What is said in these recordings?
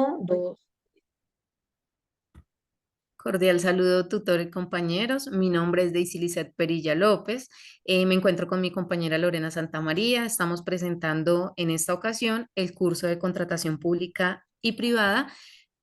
Uno, dos. Cordial saludo, tutor y compañeros. Mi nombre es Daisy Lizeth Perilla López. Me encuentro con mi compañera Lorena Santamaría. Estamos presentando en esta ocasión el curso de contratación pública y privada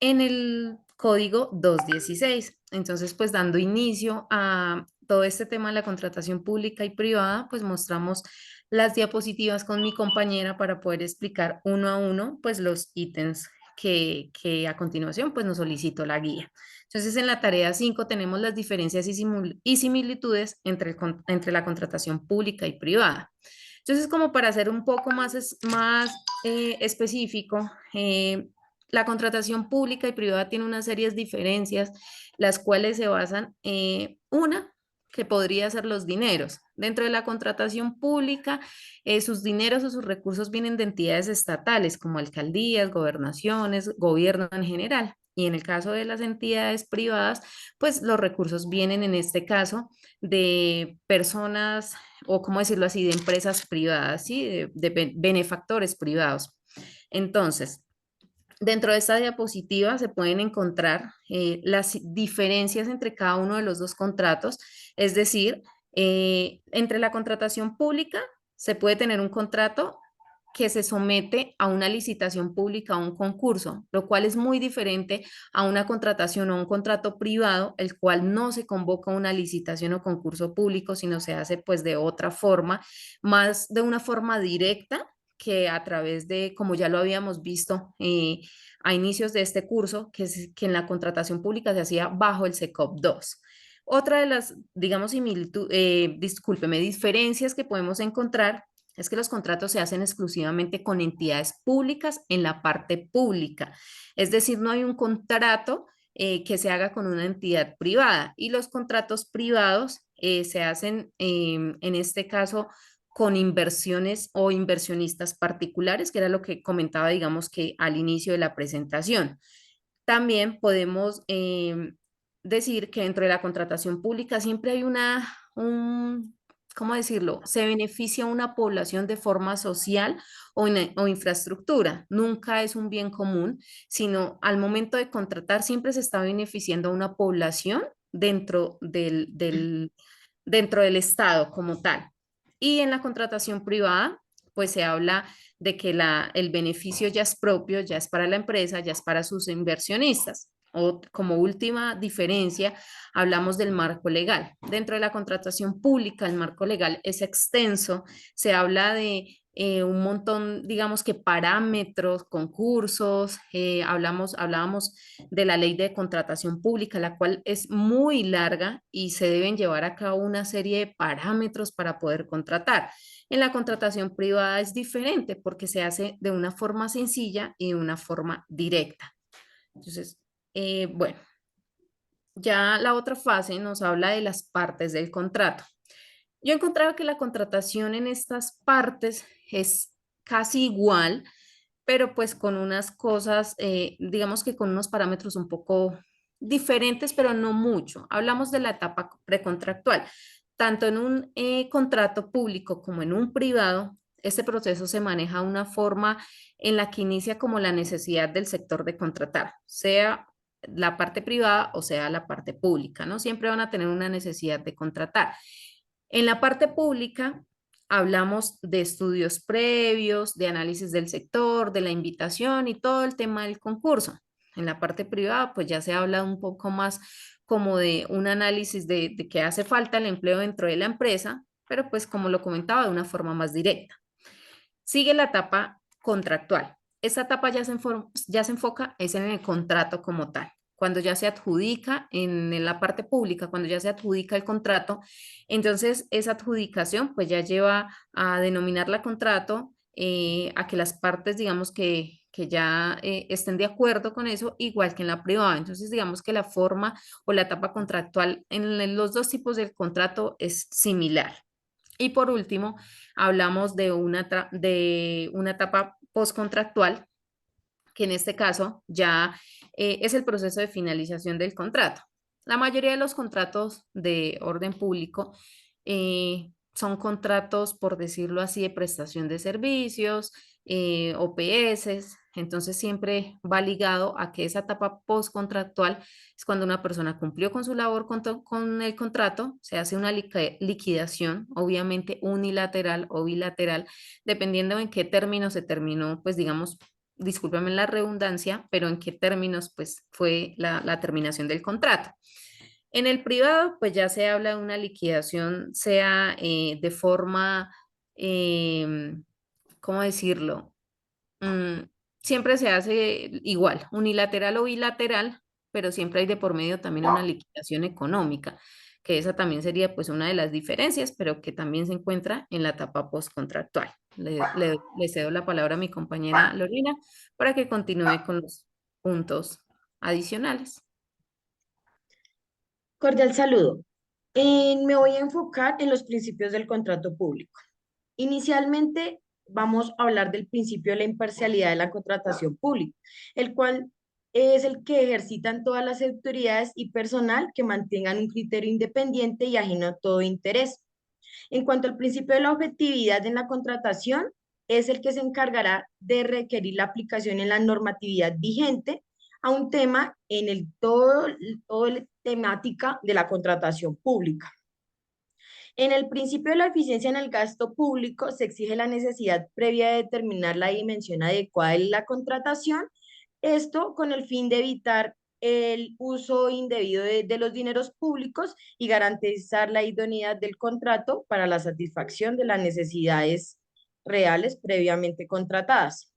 en el código 216. Entonces, pues dando inicio a todo este tema de la contratación pública y privada, pues mostramos las diapositivas con mi compañera para poder explicar uno a uno, pues los ítems que a continuación, pues nos solicitó la guía. Entonces, en la tarea 5 tenemos las diferencias y similitudes entre la contratación pública y privada. Entonces, como para hacer un poco más específico, la contratación pública y privada tiene unas serias diferencias, las cuales se basan, una, que podría ser los dineros. Dentro de la contratación pública, sus dineros o sus recursos vienen de entidades estatales como alcaldías, gobernaciones, gobierno en general. Y en el caso de las entidades privadas, pues los recursos vienen en este caso de personas, o cómo decirlo así, de empresas privadas, ¿sí? De benefactores privados. Entonces, dentro de esta diapositiva se pueden encontrar las diferencias entre cada uno de los dos contratos, es decir, entre la contratación pública se puede tener un contrato que se somete a una licitación pública o un concurso, lo cual es muy diferente a una contratación o un contrato privado, el cual no se convoca a una licitación o concurso público, sino se hace pues de otra forma, más de una forma directa que a través de, como ya lo habíamos visto a inicios de este curso, que en la contratación pública se hacía bajo el SECOP 2. Otra de las, digamos, discúlpeme, diferencias que podemos encontrar es que los contratos se hacen exclusivamente con entidades públicas en la parte pública. Es decir, no hay un contrato que se haga con una entidad privada y los contratos privados se hacen en este caso con inversiones o inversionistas particulares, que era lo que comentaba, digamos que al inicio de la presentación. También podemos decir que dentro de la contratación pública siempre hay ¿cómo decirlo? Se beneficia a una población de forma social o infraestructura. Nunca es un bien común, sino al momento de contratar siempre se está beneficiando a una población dentro del Estado como tal. Y en la contratación privada, pues se habla de que el beneficio ya es propio, ya es para la empresa, ya es para sus inversionistas. O como última diferencia, hablamos del marco legal. Dentro de la contratación pública, el marco legal es extenso, se habla de un montón, digamos que parámetros, concursos, hablábamos de la ley de contratación pública, la cual es muy larga y se deben llevar a cabo una serie de parámetros para poder contratar. En la contratación privada es diferente porque se hace de una forma sencilla y de una forma directa. Entonces, bueno, ya la otra fase nos habla de las partes del contrato. Yo he encontrado que la contratación en estas partes es casi igual, pero pues con unas cosas, digamos que con unos parámetros un poco diferentes, pero no mucho. Hablamos de la etapa precontractual. Tanto en un contrato público como en un privado, este proceso se maneja de una forma en la que inicia como la necesidad del sector de contratar, sea la parte privada o sea la parte pública, ¿no? Siempre van a tener una necesidad de contratar. En la parte pública hablamos de estudios previos, de análisis del sector, de la invitación y todo el tema del concurso. En la parte privada, pues ya se habla un poco más como de un análisis de que hace falta el empleo dentro de la empresa, pero pues como lo comentaba, de una forma más directa. Sigue la etapa contractual. Esta etapa ya se enfoca es en el contrato como tal. Cuando ya se adjudica en la parte pública, cuando ya se adjudica el contrato, entonces esa adjudicación pues ya lleva a denominarla contrato, a que las partes digamos que ya estén de acuerdo con eso, igual que en la privada. Entonces digamos que la forma o la etapa contractual en los dos tipos de contrato es similar. Y por último, hablamos de una etapa postcontractual, que en este caso ya es el proceso de finalización del contrato. La mayoría de los contratos de orden público son contratos, por decirlo así, de prestación de servicios, OPS. Entonces siempre va ligado a que esa etapa postcontractual es cuando una persona cumplió con su labor con el contrato, se hace una liquidación, obviamente unilateral o bilateral, dependiendo en qué términos se terminó, pues digamos, discúlpame la redundancia, pero en qué términos pues fue la terminación del contrato. En el privado, pues ya se habla de una liquidación, sea de forma, ¿cómo decirlo? Mm, siempre se hace igual, unilateral o bilateral, pero siempre hay de por medio también una liquidación económica, que esa también sería pues una de las diferencias, pero que también se encuentra en la etapa postcontractual. Le cedo la palabra a mi compañera Lorena para que continúe con los puntos adicionales. Cordial saludo. Me voy a enfocar en los principios del contrato público. Inicialmente, vamos a hablar del principio de la imparcialidad de la contratación pública, el cual es el que ejercitan todas las autoridades y personal que mantengan un criterio independiente y ajeno a todo interés. En cuanto al principio de la objetividad en la contratación, es el que se encargará de requerir la aplicación en la normatividad vigente a un tema en todo la temática de la contratación pública. En el principio de la eficiencia en el gasto público se exige la necesidad previa de determinar la dimensión adecuada de la contratación, esto con el fin de evitar el uso indebido de los dineros públicos y garantizar la idoneidad del contrato para la satisfacción de las necesidades reales previamente contratadas.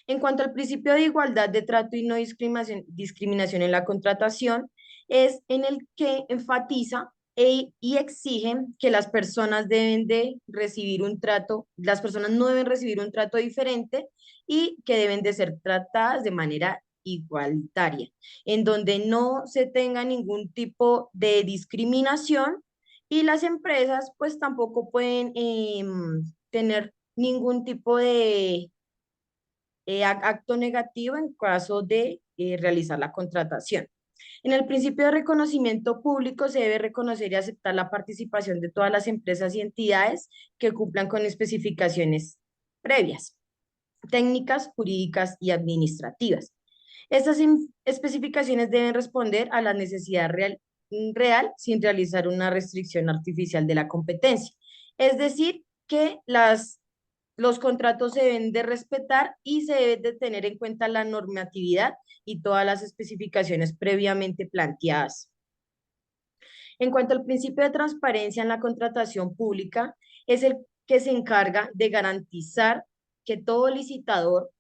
En cuanto al principio de igualdad de trato y no discriminación en la contratación, es en el que enfatiza y exige que las personas deben de recibir un trato, las personas no deben recibir un trato diferente y que deben de ser tratadas de manera igualitaria, en donde no se tenga ningún tipo de discriminación y las empresas pues tampoco pueden tener ningún tipo de acto negativo en caso de realizar la contratación. En el principio de reconocimiento público se debe reconocer y aceptar la participación de todas las empresas y entidades que cumplan con especificaciones previas, técnicas, jurídicas y administrativas. Estas especificaciones deben responder a la necesidad real sin realizar una restricción artificial de la competencia. Es decir, que los contratos se deben de respetar y se debe de tener en cuenta la normatividad y todas las especificaciones previamente planteadas. En cuanto al principio de transparencia en la contratación pública, es el que se encarga de garantizar que todo licitador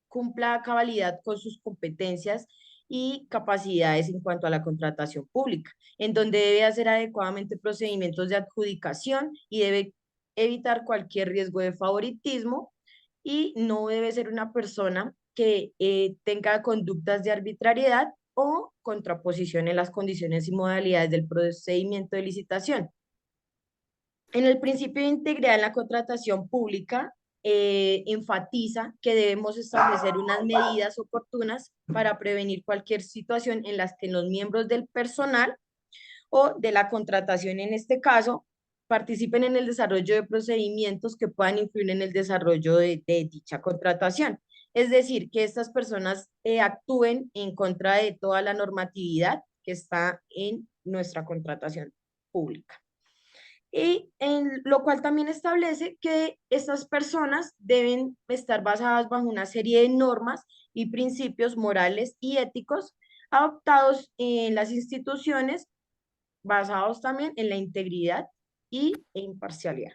cumpla a cabalidad con sus competencias y capacidades en cuanto a la contratación pública, en donde debe hacer adecuadamente procedimientos de adjudicación y debe evitar cualquier riesgo de favoritismo y no debe ser una persona que tenga conductas de arbitrariedad o contraposición en las condiciones y modalidades del procedimiento de licitación. En el principio de integridad en la contratación pública, enfatiza que debemos establecer unas medidas oportunas para prevenir cualquier situación en las que los miembros del personal o de la contratación en este caso participen en el desarrollo de procedimientos que puedan influir en el desarrollo de dicha contratación. Es decir, que estas personas actúen en contra de toda la normatividad que está en nuestra contratación pública y en lo cual también establece que estas personas deben estar basadas bajo una serie de normas y principios morales y éticos adoptados en las instituciones, basados también en la integridad e imparcialidad.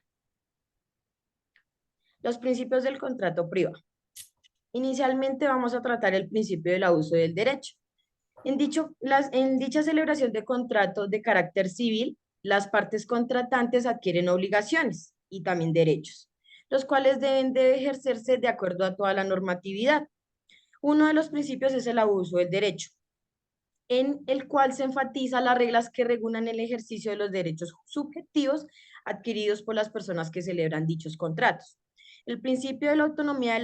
Los principios del contrato privado. Inicialmente vamos a tratar el principio del abuso del derecho. En dicha celebración de contrato de carácter civil, las partes contratantes adquieren obligaciones y también derechos, los cuales deben de ejercerse de acuerdo a toda la normatividad. Uno de los principios es el abuso del derecho, en el cual se enfatiza las reglas que regulan el ejercicio de los derechos subjetivos adquiridos por las personas que celebran dichos contratos. El principio de la autonomía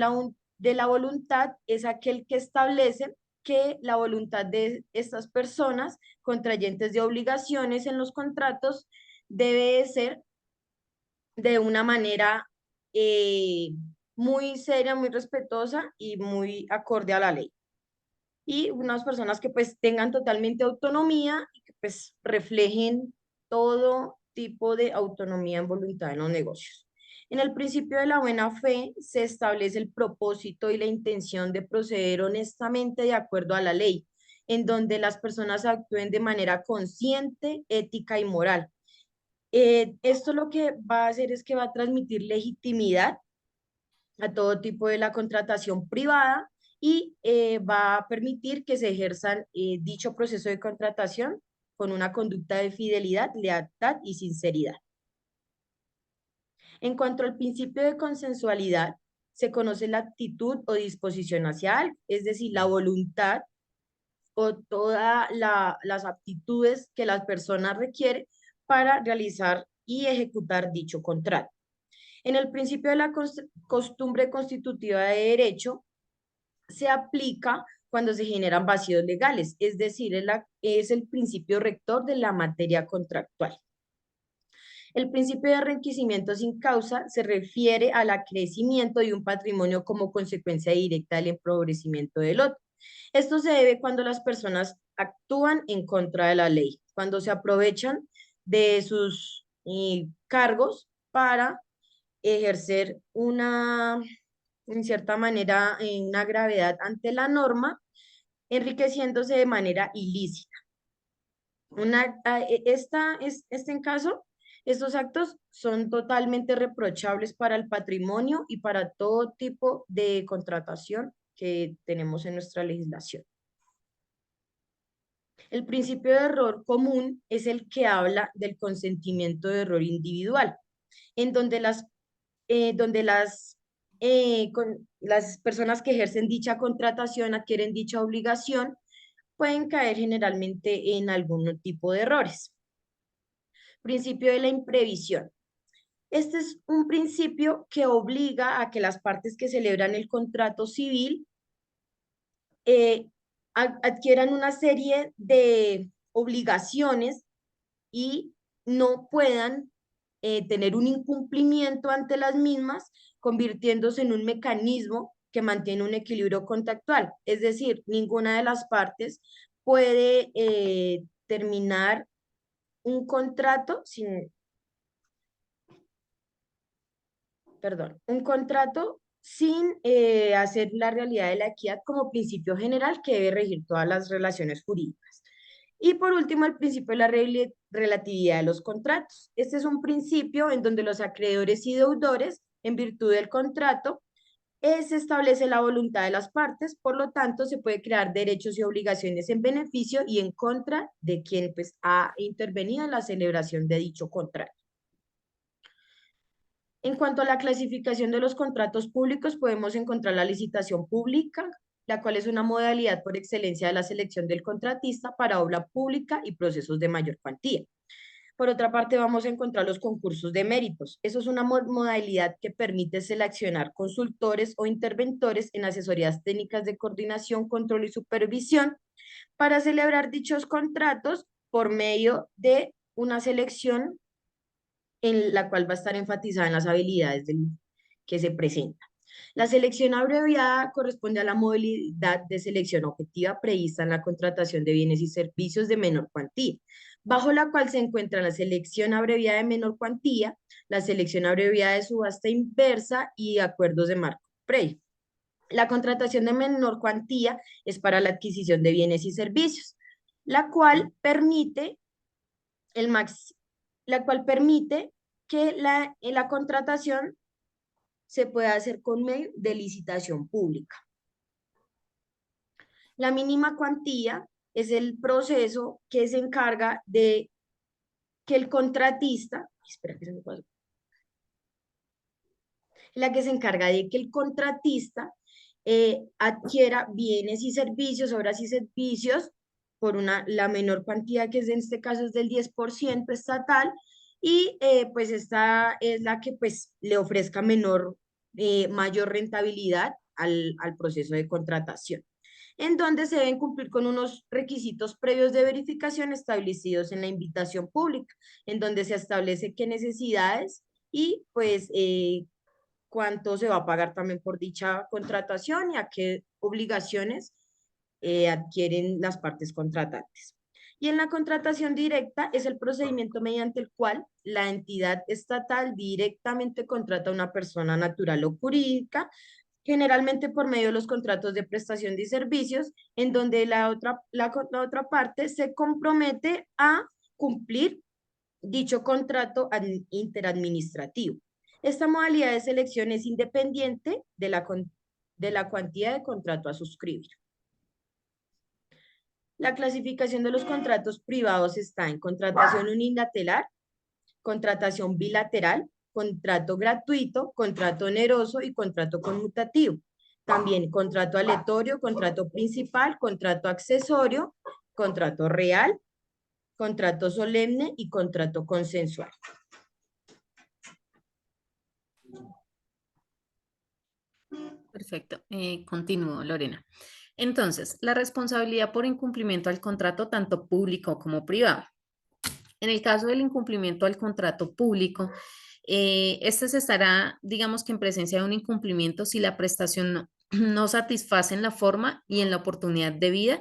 de la voluntad es aquel que establece que la voluntad de estas personas contrayentes de obligaciones en los contratos debe de ser de una manera eh, muy seria, muy respetuosa y muy acorde a la ley. Y unas personas que pues tengan totalmente autonomía y que pues reflejen todo tipo de autonomía en voluntad en los negocios. En el principio de la buena fe se establece el propósito y la intención de proceder honestamente de acuerdo a la ley, en donde las personas actúen de manera consciente, ética y moral. Esto lo que va a hacer es que va a transmitir legitimidad a todo tipo de la contratación privada y va a permitir que se ejerzan dicho proceso de contratación con una conducta de fidelidad, lealtad y sinceridad. En cuanto al principio de consensualidad, se conoce la actitud o disposición hacia algo, es decir, la voluntad o todas las aptitudes que la persona requiere para realizar y ejecutar dicho contrato. En el principio de la costumbre constitutiva de derecho, se aplica cuando se generan vacíos legales, es decir, es el principio rector de la materia contractual. El principio de enriquecimiento sin causa se refiere al acrecimiento de un patrimonio como consecuencia directa del empobrecimiento del otro. Esto se debe cuando las personas actúan en contra de la ley, cuando se aprovechan de sus cargos para ejercer en cierta manera, una gravedad ante la norma, enriqueciéndose de manera ilícita. En caso, estos actos son totalmente reprochables para el patrimonio y para todo tipo de contratación que tenemos en nuestra legislación. El principio de error común es el que habla del consentimiento de error individual, en donde las personas que ejercen dicha contratación adquieren dicha obligación, pueden caer generalmente en algún tipo de errores. Principio de la imprevisión. Este es un principio que obliga a que las partes que celebran el contrato civil eh, adquieran una serie de obligaciones y no puedan tener un incumplimiento ante las mismas, convirtiéndose en un mecanismo que mantiene un equilibrio contractual. Es decir, ninguna de las partes puede terminar un contrato sin, perdón, un contrato sin hacer la realidad de la equidad como principio general que debe regir todas las relaciones jurídicas. Y por último, el principio de la relatividad de los contratos. Este es un principio en donde los acreedores y deudores, en virtud del contrato, se establece la voluntad de las partes, por lo tanto, se puede crear derechos y obligaciones en beneficio y en contra de quien pues, ha intervenido en la celebración de dicho contrato. En cuanto a la clasificación de los contratos públicos, podemos encontrar la licitación pública, la cual es una modalidad por excelencia de la selección del contratista para obra pública y procesos de mayor cuantía. Por otra parte, vamos a encontrar los concursos de méritos. Eso es una modalidad que permite seleccionar consultores o interventores en asesorías técnicas de coordinación, control y supervisión para celebrar dichos contratos por medio de una selección en la cual va a estar enfatizada en las habilidades que se presenta. La selección abreviada corresponde a la modalidad de selección objetiva prevista en la contratación de bienes y servicios de menor cuantía, bajo la cual se encuentra la selección abreviada de menor cuantía, la selección abreviada de subasta inversa y acuerdos de marco previo. La contratación de menor cuantía es para la adquisición de bienes y servicios, la cual permite el max, la cual permite que la contratación se puede hacer con medio de licitación pública. La mínima cuantía es el proceso que se encarga de que el contratista, espera que se me pasó, la que se encarga de que el contratista adquiera bienes y servicios, obras y servicios por la menor cuantía que es en este caso es del 10% estatal y pues esta es la que pues le ofrezca mayor rentabilidad al proceso de contratación. en donde se deben cumplir con unos requisitos previos de verificación establecidos en la invitación pública, en donde se establece qué necesidades y pues cuánto se va a pagar también por dicha contratación y a qué obligaciones adquieren las partes contratantes. Y en la contratación directa es el procedimiento mediante el cual la entidad estatal directamente contrata a una persona natural o jurídica, generalmente por medio de los contratos de prestación de servicios, en donde la otra parte se compromete a cumplir dicho contrato interadministrativo. Esta modalidad de selección es independiente de la cuantía de contrato a suscribir. La clasificación de los contratos privados está en contratación unilateral, contratación bilateral, contrato gratuito, contrato oneroso y contrato conmutativo. También contrato aleatorio, contrato principal, contrato accesorio, contrato real, contrato solemne y contrato consensual. Perfecto. Continúo, Lorena. Entonces, la responsabilidad por incumplimiento al contrato, tanto público como privado. En el caso del incumplimiento al contrato público, este se estará, digamos que en presencia de un incumplimiento si la prestación no satisface en la forma y en la oportunidad debida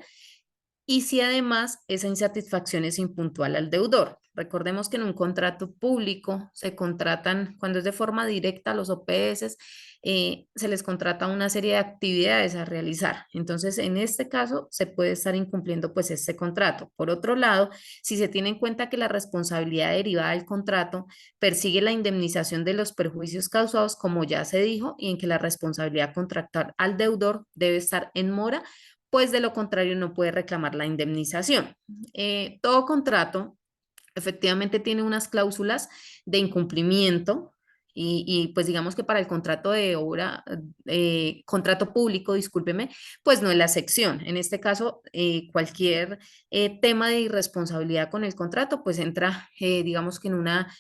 y si además esa insatisfacción es impuntual al deudor. Recordemos que en un contrato público se contratan, cuando es de forma directa, los OPS, se les contrata una serie de actividades a realizar. Entonces, en este caso, se puede estar incumpliendo pues este contrato. Por otro lado, si se tiene en cuenta que la responsabilidad derivada del contrato persigue la indemnización de los perjuicios causados, como ya se dijo, y en que la responsabilidad contractual al deudor debe estar en mora, pues de lo contrario no puede reclamar la indemnización. Todo contrato efectivamente tiene unas cláusulas de incumplimiento pues digamos que para el contrato de obra, contrato público, discúlpeme, pues no es la sección. En este caso, cualquier tema de irresponsabilidad con el contrato, pues entra, digamos que en una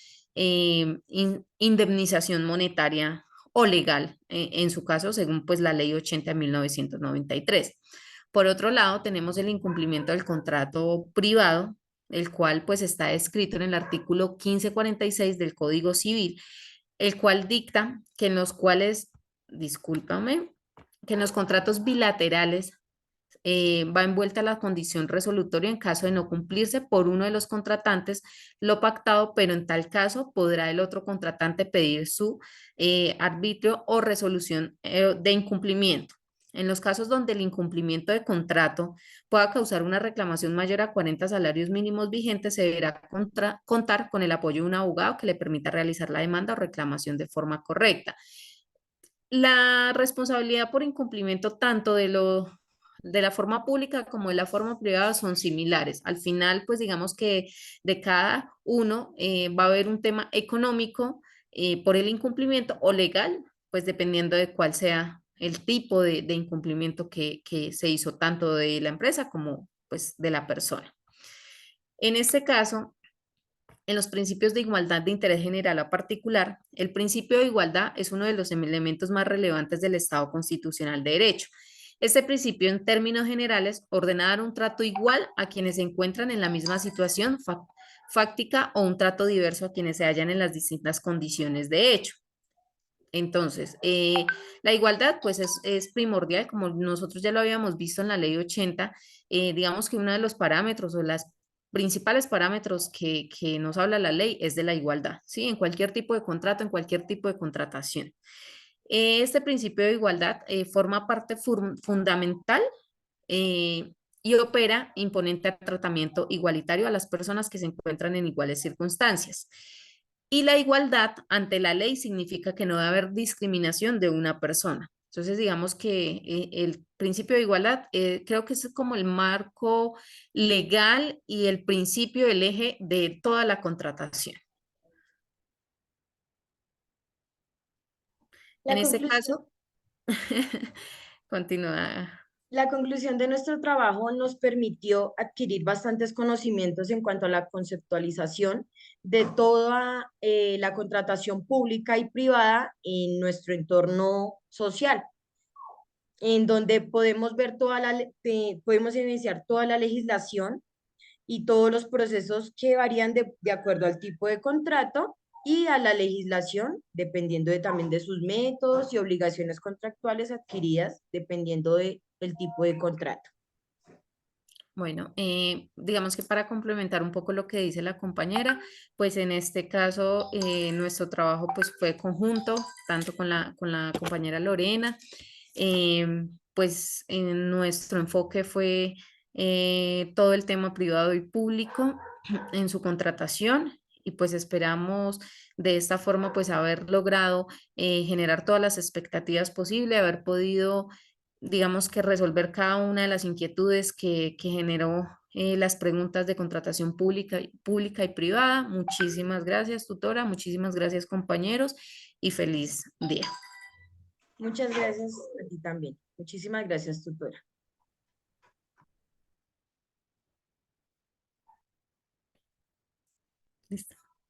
indemnización monetaria o legal, en su caso, según pues la ley 80 de 1993. Por otro lado, tenemos el incumplimiento del contrato privado, el cual pues está escrito en el artículo 1546 del Código Civil, el cual dicta que en los cuales, discúlpame, que en los contratos bilaterales va envuelta la condición resolutoria en caso de no cumplirse por uno de los contratantes lo pactado, pero en tal caso podrá el otro contratante pedir su arbitrio o resolución de incumplimiento. En los casos donde el incumplimiento de contrato pueda causar una reclamación mayor a 40 salarios mínimos vigentes, se deberá contar con el apoyo de un abogado que le permita realizar la demanda o reclamación de forma correcta. La responsabilidad por incumplimiento tanto de la forma pública como de la forma privada son similares. Al final, pues digamos que de cada uno va a haber un tema económico por el incumplimiento o legal, pues dependiendo de cuál sea el tipo de incumplimiento que se hizo tanto de la empresa como pues de la persona. En este caso, en los principios de igualdad de interés general a particular, el principio de igualdad es uno de los elementos más relevantes del Estado constitucional de derecho. Este principio, en términos generales, ordena dar un trato igual a quienes se encuentran en la misma situación fáctica o un trato diverso a quienes se hallan en las distintas condiciones de hecho. Entonces, la igualdad pues es primordial, como nosotros ya lo habíamos visto en la ley 80, digamos que uno de los parámetros o las principales parámetros que nos habla la ley es de la igualdad, ¿sí? En cualquier tipo de contrato, en cualquier tipo de contratación. Este principio de igualdad forma parte fundamental eh, y opera imponente a tratamiento igualitario a las personas que se encuentran en iguales circunstancias. Y la igualdad ante la ley significa que no debe haber discriminación de una persona. Entonces, digamos que el principio de igualdad creo que es como el marco legal y el principio, el eje de toda la contratación. En La este conclusión caso, continúa. La conclusión de nuestro trabajo nos permitió adquirir bastantes conocimientos en cuanto a la conceptualización de toda la contratación pública y privada en nuestro entorno social. en donde podemos ver podemos iniciar toda la legislación y todos los procesos que varían de acuerdo al tipo de contrato y a la legislación, dependiendo también de sus métodos y obligaciones contractuales adquiridas, dependiendo del tipo de contrato. Bueno, digamos que para complementar un poco lo que dice la compañera, pues en este caso nuestro trabajo pues fue conjunto, tanto con la compañera Lorena, pues en nuestro enfoque fue todo el tema privado y público en su contratación y pues esperamos de esta forma pues haber logrado generar todas las expectativas posibles, haber podido digamos que resolver cada una de las inquietudes que generó las preguntas de contratación pública y privada. Muchísimas gracias, tutora, muchísimas gracias, compañeros, y feliz día. Muchas gracias a ti también. Muchísimas gracias, tutora. Listo.